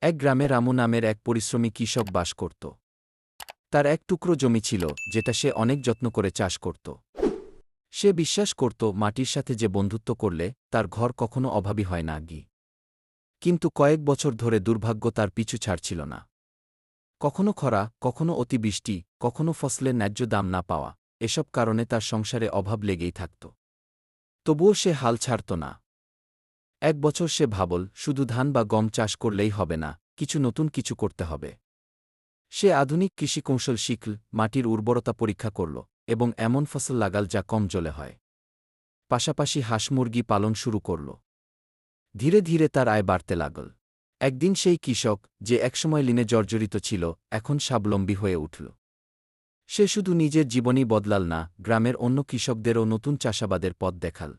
এক গ্রামে রামু নামের এক পরিশ্রমী কৃষক বাস করত। তার এক টুকরো জমি ছিল, যেটা সে অনেক যত্ন করে চাষ করত। সে বিশ্বাস করত মাটির সাথে যে বন্ধুত্ব করলে তার ঘর কখনো অভাবী হয় না। কিন্তু কয়েক বছর ধরে দুর্ভাগ্য তার পিছু ছাড়ছিল না। কখনো খরা, কখনো অতিবৃষ্টি, কখনো ফসলের ন্যায্য দাম না পাওয়া, এসব কারণে তার সংসারে অভাব লেগেই থাকত। তবুও সে হাল ছাড়ত না। এক বছর সে ভাবল, শুধু ধান বা গম চাষ করলেই হবে না, নতুন কিছু করতে হবে। সে আধুনিক কৃষি কৌশল শিখল, মাটির উর্বরতা পরীক্ষা করল এবং এমন ফসল লাগাল যা কম জলে হয়। পাশাপাশি হাঁস মুরগি পালন শুরু করল। ধীরে ধীরে তার আয় বাড়তে লাগল। একদিন সেই কৃষক, যে একসময় ঋণে জর্জরিত ছিল, এখন স্বাবলম্বী হয়ে উঠল। সে শুধু নিজের জীবনই বদলাল না, গ্রামের অন্য কৃষকদেরও নতুন চাষাবাদের পথ দেখাল।